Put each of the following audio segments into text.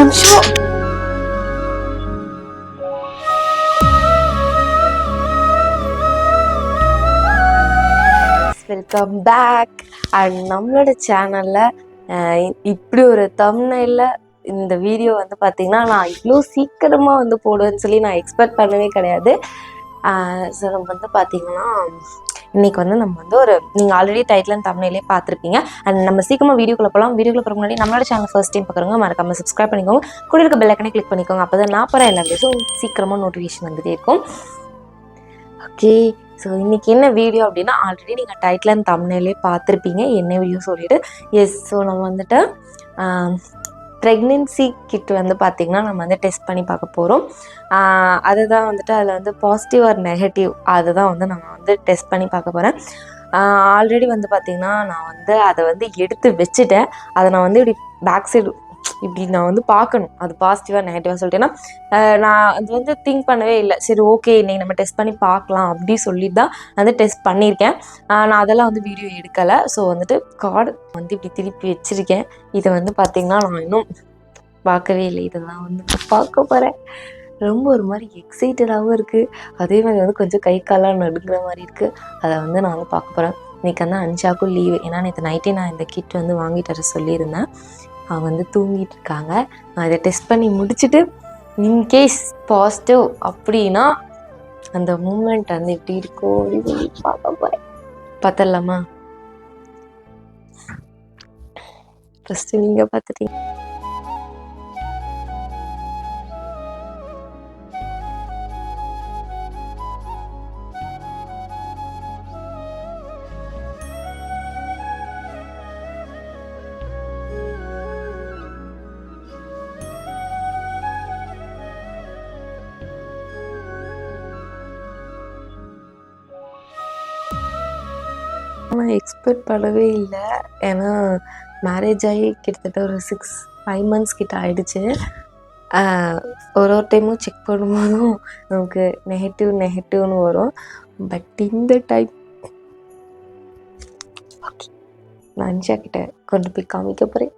நிமிஷம். Welcome back. And நம்மளோட சேனல்ல இப்படி ஒரு தம்ப்நெயில்ல இந்த வீடியோ வந்து பார்த்தீங்கன்னா நான் இவ்வளோ சீக்கிரமாக வந்து போடுவேன்னு சொல்லி நான் எக்ஸ்பெக்ட் பண்ணவே கிடையாது. ஸோ நம்ம வந்து பார்த்தீங்கன்னா இன்றைக்கி வந்து நம்ம வந்து நீங்கள் ஆல்ரெடி டைட்டில் அண்ட் தம்ப்நெயிலே பார்த்துருப்பீங்க. அண்ட் நம்ம சீக்கிரமாக வீடியோக்குள்ளே போகலாம். வீடியோக்குள்ள போகிற முன்னாடி நம்மளோட சேனல் ஃபர்ஸ்ட் டைம் பார்க்குறவங்க மறக்காமல் சப்ஸ்கிரைப் பண்ணிக்கோங்க. கூட இருக்க பெல் ஐக்கனை கிளிக் பண்ணிக்கோங்க. அப்போ தான் நான் போகிற எல்லா வீடியோஸும் சீக்கிரமாக நோட்டிஃபிகேஷன் வந்துகிட்டே இருக்கும். ஓகே, ஸோ இன்றைக்கி என்ன வீடியோ அப்படின்னா ஆல்ரெடி நீங்கள் டைட்டில் அண்ட் தம்ப்நெயிலே பார்த்துருப்பீங்க என்ன வீடியோ சொல்லிவிட்டு. எஸ், ஸோ நம்ம வந்துட்டு ப்ரெக்னென்சி கிட் வந்து பார்த்திங்கன்னா நம்ம வந்து டெஸ்ட் பண்ணி பார்க்க போகிறோம். அதுதான் வந்துட்டு அதில் வந்து பாசிட்டிவ் ஆர் நெகட்டிவ் அதுதான் வந்து நம்ம வந்து டெஸ்ட் பண்ணி பார்க்க போகிறேன். ஆல்ரெடி வந்து பார்த்திங்கன்னா நான் வந்து அதை வந்து எடுத்து வச்சுட்டேன். அதை நான் வந்து இப்படி பேக் சைடு இப்படி நான் வந்து பார்க்கணும் அது பாசிட்டிவாக நெகட்டிவாக சொல்லிட்டு. ஏன்னா நான் அது வந்து திங்க் பண்ணவே இல்லை. சரி ஓகே இன்றைக்கி நம்ம டெஸ்ட் பண்ணி பார்க்கலாம் அப்படி சொல்லி தான் வந்து டெஸ்ட் பண்ணியிருக்கேன். நான் அதெல்லாம் வந்து வீடியோ எடுக்கலை. ஸோ வந்துட்டு கார்டு வந்து இப்படி திருப்பி வச்சுருக்கேன். இதை வந்து பார்த்திங்கன்னா நான் இன்னும் பார்க்கவே இல்லை. இதெல்லாம் வந்து பார்க்க போகிறேன். ரொம்ப ஒரு மாதிரி எக்ஸைட்டடாகவும் இருக்குது. அதே மாதிரி வந்து கொஞ்சம் கை காலாம் நடுங்கிற மாதிரி இருக்குது. அதை வந்து நான் வந்து பார்க்க போகிறேன். இன்றைக்கி வந்து அன்ஷாக்கும் லீவு. ஏன்னா நேற்று நைட்டே நான் இந்த கிட் வந்து வாங்கிட்டு வர சொல்லியிருந்தேன். அவங்க வந்து தூங்கிட்டு இருக்காங்க. நான் இதை டெஸ்ட் பண்ணி முடிச்சுட்டு இன்கேஸ் பாசிட்டிவ் அப்படின்னா அந்த மூமெண்ட் வந்து எப்படி இருக்கும் அப்படின்னு பார்க்க போகிறேன். பார்த்துடலாமா? ஃபஸ்ட்டு நீங்கள் பார்த்துட்டீங்க. நான் எக்ஸ்பெக்ட் பண்ணவே இல்லை. ஏன்னா மேரேஜ் ஆகி கிட்டத்தட்ட ஒரு 5 months கிட்ட ஆகிடுச்சு. ஒரு டைமும் செக் பண்ணும்போதும் நமக்கு நெகட்டிவ்னு வரும். பட் இந்த டைம் ஓகே, நான் அன்ஷா கிட்ட கொண்டு போய் காமிக்க போகிறேன்.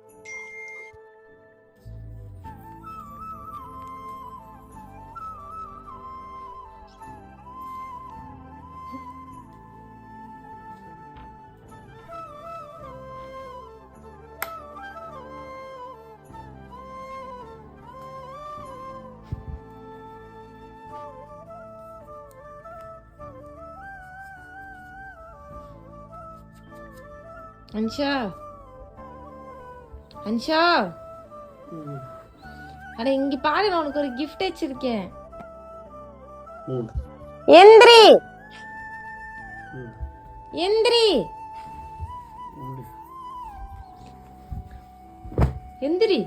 அன்ஷா, அன்ஷா, அட இங்க பாரு, நான் உனக்கு ஒரு கிஃப்ட் வச்சிருக்கேன். எந்திரி எந்திரி எந்திரி.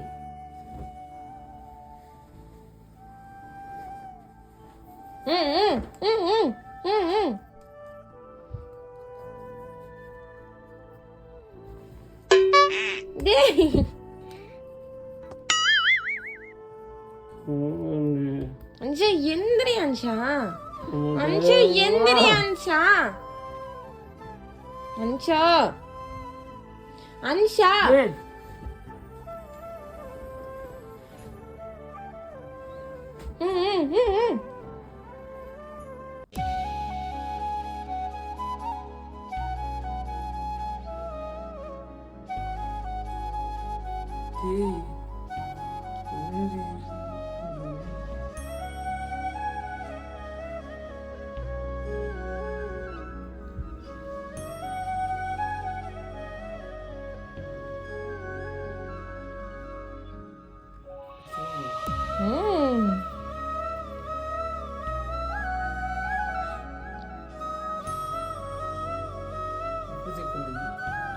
அன்ஷா எந்திரி. அன்ஷா, அன்ஷா எந்திரி. அன்ஷா, அன்ஷா, அன்ஷா.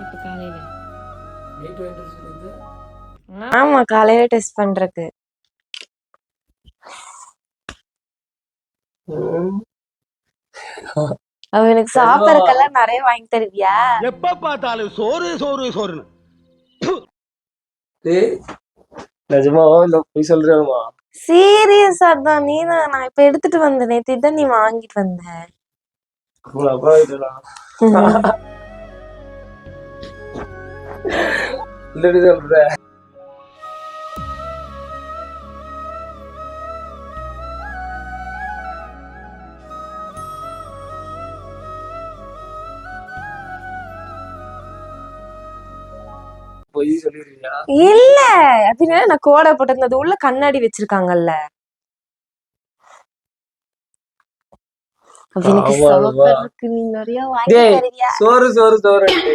இப்போ காலையில ஆமா காலையில டெஸ்ட் பண்றதுக்கு. அவனுக்கு சாப்பிடறதுக்கெல்லாம் நிறைய வாங்கி தருவியா? எப்ப பார்த்தாலும் சோறு சோறு சோறுன்னு. நிஜமாவா இல்ல போய் சொல்றியாமா? சீரியஸா தான். நான் இப்ப எடுத்துட்டு வந்தேன். நேத்து இதான் நீ வாங்கிட்டு வந்த. அப்பா இல்லடா. இல்லடி சொல்ற. பொய் சொல்லிருக்கியா? இல்ல அப்படின்னா நான் கோடை போட்டிருந்தது உள்ள கண்ணாடி வச்சிருக்காங்கல்ல. அப்ப எனக்கு ஆமா, ஆமா. சாப்பிடறதுக்கு நீ நிறைய வாங்கி டேய், தருவியா? சோறு சோறு சோறுன்ட்டு.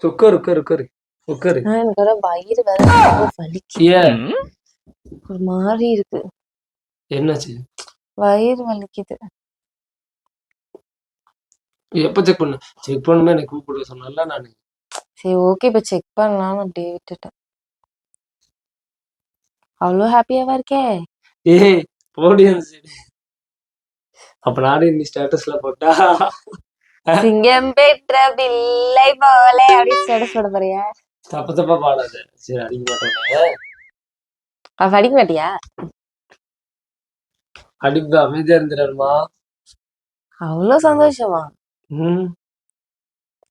உட்காரு உட்காரு உட்காரு உட்காரு. எனக்கு வேற வயிறு வேற ரொம்ப வலிக்குது. ஏன் ஒரு மாதிரி இருக்கு. என்னாச்சு? வயிறு வலிக்குது. எப்ப செக் பண்ணு? செக் பண்ணுமே எனக்கு கூப்பிட சொன்னல நானு. சரி ஓகே, இப்ப செக் பண்ணலாம்னு அப்படியே விட்டுட்டேன். அவ்வளோ ஹாப்பியாவா இருக்கே. ஏய் போடி அந்த சைடு. அப்ப நானே நீ ஸ்டேட்டஸ்ல போட்டா சிங்கம் பெற்ற பிள்ளை போல அப்படி ஸ்டேட்டஸ் போட போறியா? தப்பு தப்பா பாடாத. சரி அடிக்க மாட்டேன். அப்ப அடிக்க மாட்டியா? அடிப்பா அமைதியா இருந்துடாருமா. அவ்வளோ சந்தோஷமா? ம்.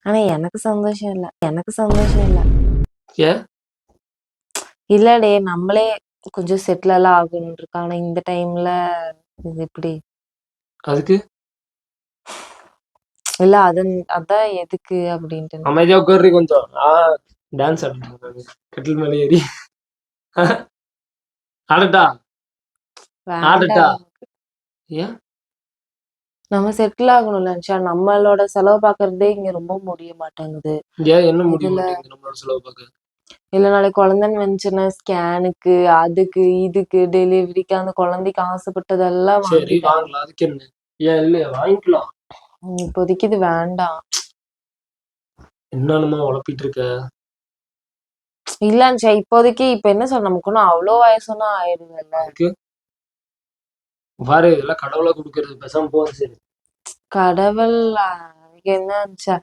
ஆனா எனக்கு சந்தோஷம் இல்ல. எனக்கு சந்தோஷம் இல்ல. ஏன்? இல்லடே, நம்மளே கொஞ்சம் செட்டில் எல்லாம் ஆகணும் இருக்கு. ஆனா இந்த டைம்ல இது எப்படி? அதுக்கு இல்ல அதான் எதுக்கு அப்படின்ட்டு. அமைதியா உட்காரு கொஞ்சம். டான்ஸ் ஆடுறேன் கட்டில் மேலே ஏறி. ஆடட்டா ஆடட்டா. வேண்டாம். ஏன்? நம்ம செட்டில் ஆகணும்ல நினச்சா. நம்மளோட செலவு பார்க்கறதே இங்க ரொம்ப முடிய மாட்டேங்குது. ஏன் என்ன முடிய இதுல மாட்டேங்குது நம்மளோட செலவு பார்க்க? இல்ல நாளைக்கு குழந்தைன்னு வந்துச்சுன்னா ஸ்கேனுக்கு, அதுக்கு, இதுக்கு, டெலிவரிக்கு, அந்த குழந்தைக்கு ஆசைப்பட்டதெல்லாம் சரி வாங்கிட்டேன். வாங்கலாம், அதுக்கு என்ன? ஏன் இல்லையா வாங்கிக்கலாம். இப்போதைக்கு இது வேண்டாம். என்னன்னுமா உழப்பிட்டு இருக்க? இல்ல இப்போதைக்கு இப்ப என்ன சொல்ற, நமக்கு ஒன்றும் அவ்வளோ வயசுன்னா ஆயிடுதுல்ல. அதுக்கு பாரு இதெல்லாம் கடவுளா கொடுக்கறது. பேசாம போகுது. சரி கடவுள் அதுக்கு என்ன இருந்துச்சா?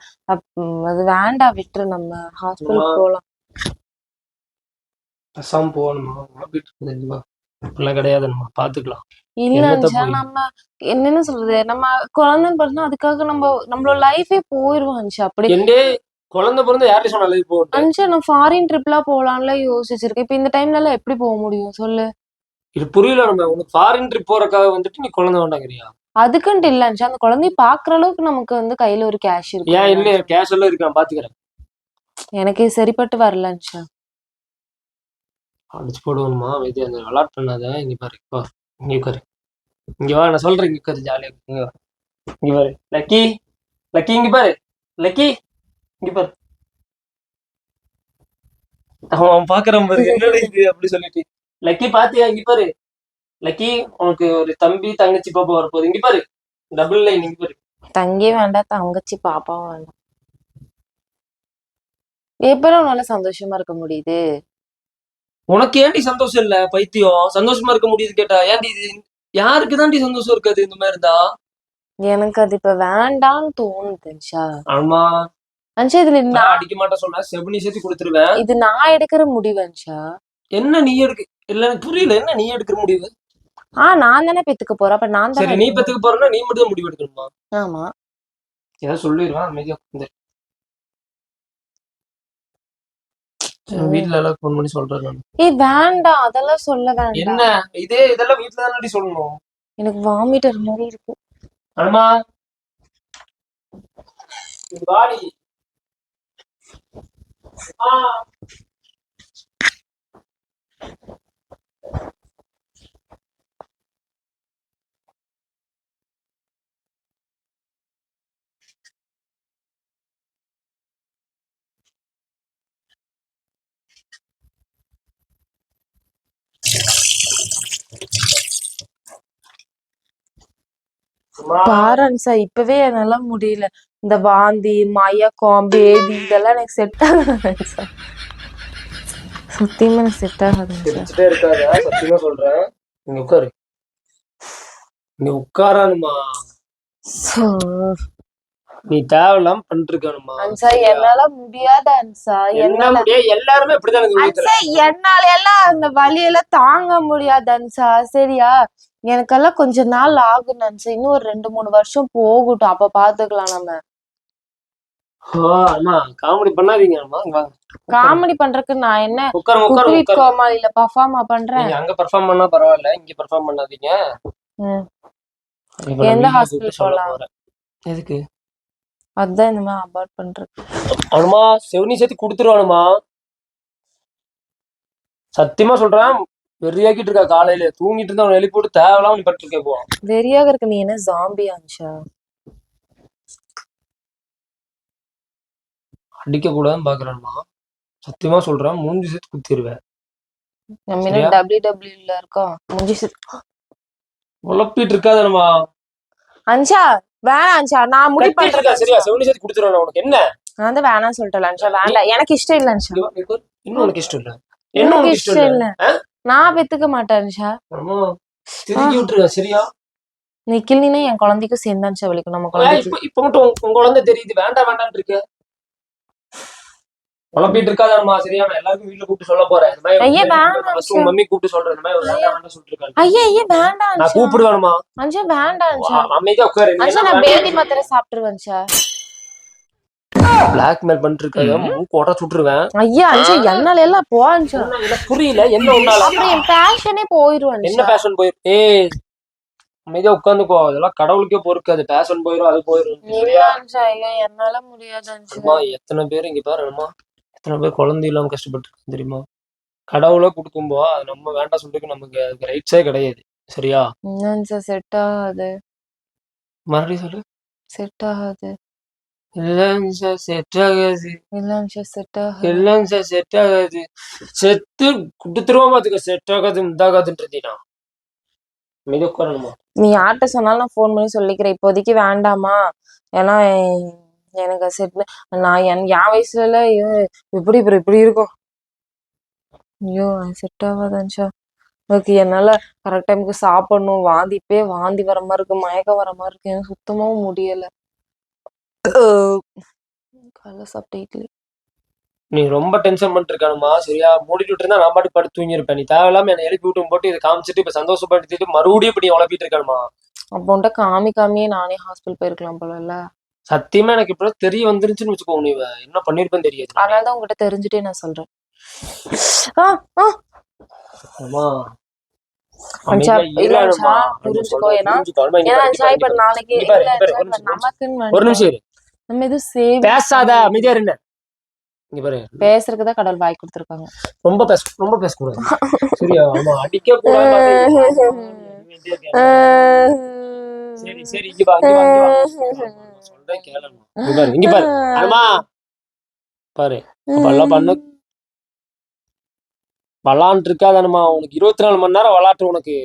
அது வேண்டாம், விட்டுரு. நம்ம ஹாஸ்பிட்டல் போலாம். பேசாம போகணுமா? உழப்பிட்டு இருக்குதுமா. அப்படிலாம் கிடையாது, நம்ம பாத்துக்கலாம். இல்ல நம்ம என்னன்னு சொல்றது, நம்ம குழந்தைன்னு பார்த்தா அதுக்காக நம்மளோட லைஃபே போயிருவோம் அனுஷா. அப்படி என்டே குழந்தை பிறந்த யார்கிட்ட சொன்னாலும் போட்டு அனுஷா, நான் ஃபாரின் ட்ரிப்லாம் போலாம்ல யோசிச்சிருக்கேன். இப்ப இந்த டைம்ல எல்லாம் எப்படி போக முடியும் சொல்லு? இது புரியல. நம்ம உனக்கு ஃபாரின் ட்ரிப் போறக்காக வந்துட்டு நீ குழந்தை வேண்டாங்கிறியா? அதுக்குன்ட்டு இல்ல அனுஷா, அந்த குழந்தைய பாக்குற அளவுக்கு நமக்கு வந்து கையில ஒரு கேஷ் ஏன் இருக்கு. இல்லையா? கேஷ் எல்லாம் இருக்கு, நான் பாத்துக்கிறேன். எனக்கு இது சரிப்பட்டு வரல அனுஷா. அடிச்சு போடுவோம்மா. அமைதியா அந்த விளாட் பண்ணாத. இங்க பாரு, வா இங்க உட்காரு. இங்க வா, நான் சொல்றேன். இங்க உட்காரு, ஜாலியா இங்க வா. இங்க பாரு லக்கி. லக்கி இங்க பாரு. லக்கி இங்க பாரு. அவன் பாக்குறான் பாரு. என்னடா இது அப்படி சொல்லிட்டு. லக்கி பாத்தியா? இங்க பாரு லக்கி, உனக்கு ஒரு தம்பி தங்கச்சி பாப்பா வரப்போகுது. இங்க பாரு, டபுள் லைன். இங்க பாரு. தங்கி வேண்டாம், தங்கச்சி பாப்பாவும் வேண்டாம். எப்பறம் உன்னால சந்தோஷமா இருக்க முடியுது? உனக்கு ஏன்டி சந்தோஷம் இல்ல? பைத்தியம், சந்தோஷமா இருக்க முடியுது கேட்டா ஏன்டி? இது யாருக்கு தாண்டி சந்தோஷம் இருக்காது இந்த மாதிரி இருந்தா? எனக்கு அது இப்ப வேண்டாம்னு தோணுது அனுஷா. ஆமா, அனுஷா, இதுல நான் அடிக்க மாட்டேன் சொன்னா செவனி சேர்த்து கொடுத்துருவேன். இது நான் எடுக்கிற முடிவு அனுஷா. என்ன நீ எடுக்க? இல்ல எனக்கு புரியல. என்ன நீ எடுக்கிற முடிவு? நான் தானே பெத்துக்க போறேன். அப்ப நான் சரி, தானே நீ பெத்துக்க போறேன்னா நீ மட்டும் தான் முடிவு எடுக்கணுமா? ஆமா. ஏதாவது சொல்லிடுவேன். அமைதியா உட்கார்ந்து. வீட்டுல எல்லாம் போன் பண்ணி சொல்றேன் நான். வேண்டாம், அதெல்லாம் சொல்ல வேண்டாம். என்ன இதெல்லாம் வீட்டுல தானே சொல்லணும். எனக்கு வாமிட்டர் மாதிரி இருக்கு. ஆமா பாடி. பாரு அனுஷா, இப்பவே என்னால முடியல. இந்த வாந்தி, மயக்கம், பேதி இதெல்லாம் எனக்கு செட் ஆகாது. சத்தியமா எனக்கு செட் ஆகாது. சிரிச்சுட்டே இருக்காத, சத்தியமா சொல்றேன். நீ உட்காரு. நீ உட்காரானுமா. நீ தேவையில்லாம பண்ணிருக்கானுமா. அன்சா, என்னால முடியாத அன்சா. என்ன முடிய? எல்லாருமே இப்படிதான். அன்சா, என்னால எல்லாம் அந்த வலியெல்லாம் தாங்க முடியாது அன்சா. சரியா? எனக்கெல்லாம் கொஞ்ச நாள் ஆகும் அன்சா. இன்னும் ஒரு 2-3 வருஷம் போகட்டும். அப்ப பாத்துக்கலாம் நம்ம. ஆமா, காமெடி பண்ணாதீங்க. காமெடி பண்றதுக்கு நான் என்ன உட்காரு. கோமாளில பர்ஃபார்மா பண்றேன்? நீங்க அங்க பெர்ஃபார்ம் பண்ணா பரவாயில்ல, இங்க பெர்ஃபார்ம் பண்ணாதீங்க. எந்த ஹாஸ்பிடல் போலாம்? எதுக்கு? அதான் இந்த மாதிரி அபார்ட் பண்றது. அனுமா செவனி சேர்த்து கொடுத்துருவானுமா, சத்தியமா சொல்றேன். வெறியாக்கிட்டு இருக்கா, காலையில தூங்கிட்டு இருந்தா அவனை எழுப்பி போட்டு தேவையில்லாம நீ பட்டு இருக்கே. போவான் வெறியாக இருக்கு. நீ என்ன ஜாம்பி அன்ஷா? அடிக்க கூடாதுன்னு பாக்குறானுமா, சத்தியமா சொல்றேன். மூஞ்சி சேர்த்து குத்திடுவேன். நம்ம என்ன சரியா? டபிள்யூ இருக்கோம் முடிஞ்சு. உழப்பிட்டு இருக்காதனுமா. அன்ஷா வேணாம் அன்ஷா, நான் முடி கத்திட்டு இருக்கா. பண்றேன் சரியா? அன்ஷா. செவனி சேர்த்து கொடுத்துருவானு. உனக்கு என்ன? நான் வந்து வேணாம் சொல்லிட்டேன் அன்ஷா, வேண்டாம் எனக்கு இஷ்டம் இல்ல அன்ஷா. இன்னும் உனக்கு இஷ்டம் இல்ல? என்ன எனக்கு உனக்கு இஷ்டம் இஷ்டம் இல்ல? இல்ல, நான் பெத்துக்க மாட்டேன் அன்ஷா. அனுமா திருக்கி விட்டுருவேன். சரியா? நீ கிள்ளினா என் குழந்தைக்கும் சேர்ந்து அன்ஷா வலிக்கும். நம்ம குழந்தைக்கு இப்ப மட்டும் உங்க குழந்தை தெரியுது, வேண்டாம் வேண்டாம் இருக்கு. குழப்பிட்டு இருக்காதம்மா. சரியா? நான் எல்லாருக்கும் வீட்டுல கூப்பிட்டு சொல்ல போறேன். இந்த மாதிரி ஐயா வேண்டாம் ஃபர்ஸ்ட் உங்க மம்மி கூப்பிட்டு சொல்றேன். இந்த மாதிரி வேண்டாம் வேண்டாம் சொல்லிட்டு இருக்காங்க. ஐயா வேண்டாம் நான் அன்ஷா. கூப்பிடுவேனுமா. அன்ஷா வேண்டாம் அன்ஷா. அமைதியா உட்காரு. அன்ஷா நான் பேதி மாத்திரை சாப்பிட்டுருவேன் அன்ஷா. பிளாக்மெயில் பண்ணிட்டு இருக்காத, மூக்கு உடச்சு விட்டுருவேன். ஐயா அன்ஷா என்னால எல்லாம் போ அன்ஷா. எனக்கு புரியல என்ன உன்னால. அப்புறம் என் பேஷனே போயிரும் என்ன அன்ஷா. பேஷன் போயிரும்? அமைதியா உட்காந்துக்கோ. அதெல்லாம் கடவுளுக்கே பொறுக்காது. பேஷன் போயிரும், அது போயிரும். இல்ல அன்ஷா, ஐயா என்னால முடியாது அன்ஷா. எத்தனை பேர் இங்க பாருமா, எத்தனை பேர் குழந்தை இல்லாம கஷ்டப்பட்டு இருக்காங்க தெரியுமா? கடவுளை கொடுக்கும்போ அது நம்ம வேண்டாம் சொல்லிட்டு நமக்கு அதுக்கு ரைட்ஸே கிடையாது. சரியா? அன்ஷா செட் ஆகாது. மறுபடியும் சொல்லு. செட் ஆகாது. இல்லைங்க சார், செட் ஆகாது. இல்ல அன்ஷா செட் ஆகாது. இல்லைங்க சார், செட் ஆகாது. செத்து கொடுத்துருவோம் பாத்துக்க. செட் ஆகாது இதாகாதுன்றீனா மீது உட்காரணுமா? நீ யார்கிட்ட சொன்னாலும் நான் ஃபோன் பண்ணி சொல்லிக்கிறேன், இப்போதைக்கு வேண்டாமா. ஏன்னா எனக்கு செட். நான் என் வயசுல ஐயோ இப்படி இப்படி இருக்கும். ஐயோ செட் ஆகாது அன்ஷா. ஓகே, என்னால கரெக்ட் டைமுக்கு சாப்பிடணும். வாந்தி வர மாதிரி இருக்கு, மயக்கம் வர மாதிரி இருக்கு, எனக்கு சுத்தமாவும் முடியல. காலைல சாப்பிட்ட இட்லி. நீ ரொம்ப டென்ஷன் பண்ணிட்டு இருக்கானுமா. சரியா? மூடிட்டு இருந்தா நான் பாட்டு படுத்து தூங்கிருப்பேன். நீ தேவையில்லாம என்னை எழுப்பி விட்டு போட்டு இதை காமிச்சிட்டு இப்ப சந்தோஷப்படுத்திட்டு மறுபடியும் இப்ப நீ உழப்பிட்டு இருக்கானுமா. அப்போன்ட்ட காமிக்காமையே நானே ஹாஸ்பிட்டல் போயிருக்கலாம் போல இல்ல. சத்தியமா எனக்கு இப்ப தெரிய வந்துருச்சுன்னு வச்சுக்கோ, நீ என்ன பண்ணிருப்பேன்னு தெரியாது. அதனாலதான் உங்ககிட்ட தெரிஞ்சுட்டே நான் சொல்றேன். ஆ, ஆ. ஆமா, அன்ஷா, அமைதியா இல்ல இரு அன்ஷா, அனுமா. புரிஞ்சுக்கோ. சொல்றேன், ஏன்னா புரிஞ்சுக்கோ. அனுமா, இங்க ஏன்னா பாரு, அன்ஷா இங்க இப்ப பாரு, நாளைக்கு இங்க பாரு, இல்ல இங்க பாரு, அன்ஷா, ஒரு இப்ப நிமிஷம், நமக்குன்னு ஒரு நிமிஷம் இரு. நம்ம எதுவும் சேவ் பேசாத, அமைதியா இருந்த. இங்க பாரு, பேசுறதுக்குதான் கடவுள் வாய் கொடுத்துருக்காங்க. ரொம்ப பேசக்கூடாது. சரியா? ஆமா, அடிக்க கூடாது. சரி சரி, இங்க வா, இங்க வா, இங்க வா. சொல்றேன் கேளணுமா. இங்க பாரு, இங்க பாரு அனுமா. பாரு, அப்பெல்லாம் பண்ண விளாண்டு இருக்காதானுமா. உனக்கு 24 மணி நேரம் விளாட்டு உனக்கு.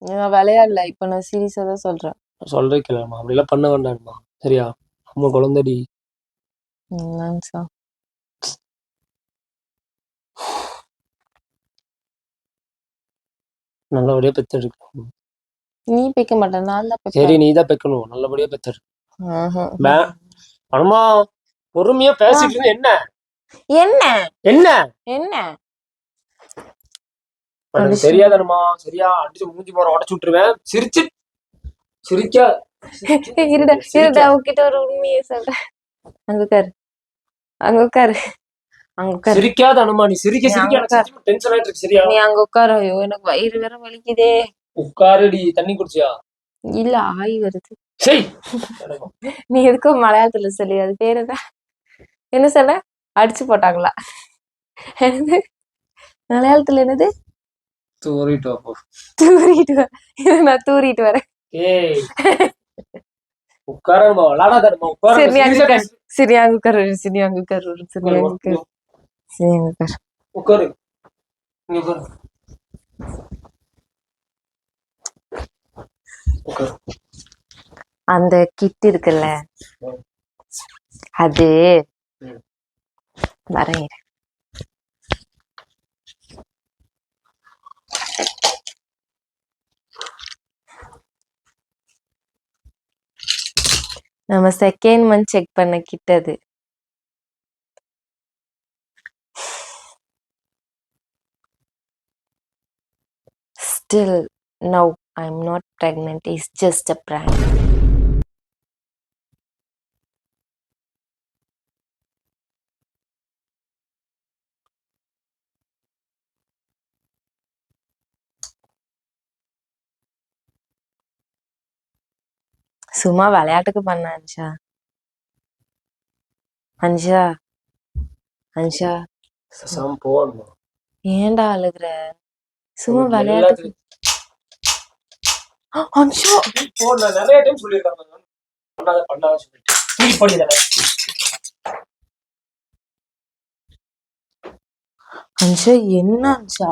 நான் விளையாடல, இப்ப நான் சீரியஸா தான் சொல்றேன். சொல்றேன் கேளணுமா, அப்படி எல்லாம் பண்ண வேண்டாம்மா. சரியா? அம்மா குழந்தைடி. அன்ஷா நல்லபடியா பெத்தெடுக்க. நீ பிக்க மாட்டேன், நான் தான் சரி, பிப்பேன். நீ தான் பெக்கணும். நல்லபடியா பெத்தெடு. ஆஹா. அனுமா, பொறுமையா பேசிட்டு இருந்து என்ன என்ன என்ன என்ன எனக்கு தெரியாதனுமா. சரியா? அடிச்சு மூஞ்சி போற உடச்சு விட்டுருவேன். சிரிக்கா. இருடா இருடா, உன்கிட்ட ஒரு உண்மையை சொல்றேன். அங்க உட்காரு, அங்க உட்காரு, அங்க உட்காரு. சிரிக்காத அனுமா. நீ சிரிக்க சிரிக்க எனக்கு சத்தியமா டென்ஷன் ஆயிட்டு இருக்கு. சரியா? நீ அங்க உட்காரு. ஐயோ எனக்கு வயிறு வேற வலிக்குதே. உட்காருடி. தண்ணி குடிச்சியா? இல்ல ஆய் வருது. சரி. நீ எதுக்கும் மலையாளத்துல சொல்லி அது பேரு என்ன சொல்ல, அடிச்சு போட்டாங்களா? என்னது மலையாளத்துல என்னது? தூரிட்டு வா போ. தூரிட்டு வர. இதை நான் தூரிட்டு வரேன். ஏய், உட்காரமா, விளாடாதமா. உட்கார. சரி அங்க உட்காரு, சரி அங்க உட்காரு, சரி அங்க உட்காரு, சரி அங்க உட்காரு, சரி அங்க உட்காரு, உட்காரு. இங்க உட்காரு. உட்காரு. அந்த கிட் இருக்குல்ல, அது வரேன். நம்ம செகண்ட் மந்த் செக் பண்ண கிட் அது. Still, no, I'm not pregnant. It's just a prank. சும்மா விளையாட்டுக்கு பண்ண அன்ஷா. அன்ஷா அன்ஷா பேசாம போகணுமா? ஏன்டா அழுகுற? சும்மா உனக்கு விளையாட்டுக்கு. அன்ஷா போ, நான் நிறைய டைம் சொல்லியிருக்காங்க பண்ணாத சொல்லிட்டு நீ படிதானே. அன்ஷா என்ன அன்ஷா?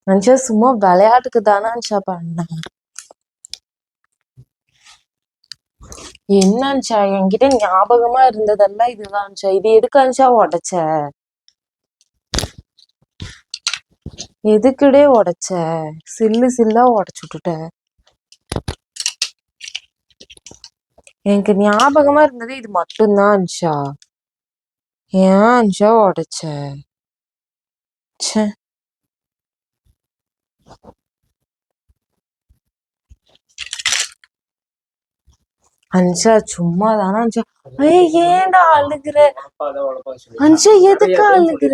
அன்ஷா சும்மா விளையாட்டுக்கு தானே அன்ஷா பண்ண. என்ன அன்ஷா என்கிட்ட ஞாபகமா இருந்ததெல்லாம் இதுதான் அன்ஷா. இது எதுக்கு அன்ஷா உடைச்ச? எதுக்குடே உடைச்ச? சில்லா உடைச்சு விட்டுட்ட. எனக்கு ஞாபகமா இருந்தது இது மட்டும்தான் அன்ஷா. ஏன் அன்ஷா உடைச்ச? ச்சே. அன்ஷா சும்மா தானே அன்ஷா. ஏய் ஏன்டா அழுகுற? அன்ஷா எதுக்கு அழுகுற?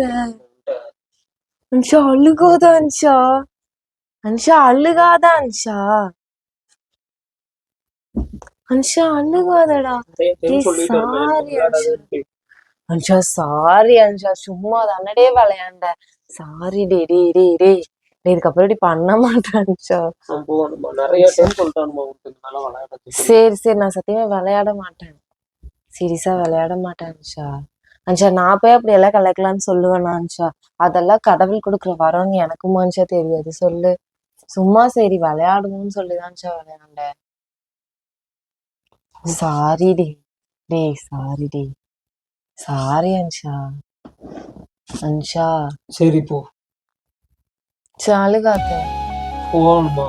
அன்ஷா அழுகாத அன்ஷா. அன்ஷா அழுகாத அன்ஷா. அன்ஷா அழுகாதடா. சாரி அன்ஷா. அன்ஷா சாரி அன்ஷா. சும்மா தானடே விளையாண்ட. சாரி டே டே டே டே. இதுக்கப்புறம் இப்படி பண்ண மாட்டேன் அன்ஷா. நிறைய டைம் சொல்லிட்டானுமா உங்களுக்கு நல்லா விளையாட. சரி நான் சத்தியமா விளையாட மாட்டேன். சீரியஸா விளையாட மாட்டேன் அன்ஷா. அன்ஷா நான் போய் அப்படி எல்லாம் கலக்கலான்னு சொல்லுவேனா அன்ஷா? அதெல்லாம் கடவுள் கொடுக்குற வரோன்னு எனக்கும் அன்ஷா தெரியாது. சொல்லு. சும்மா சரி விளையாடுவோம்னு சொல்லிதான் அன்ஷா விளையாண்டேன். சாரி டே டே. சாரி டே. சாரி அன்ஷா. அன்ஷா சரி போ. அழுகாத. போகணுமா?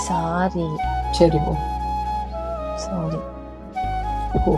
சாரி. சரி போ. சாரி. போ.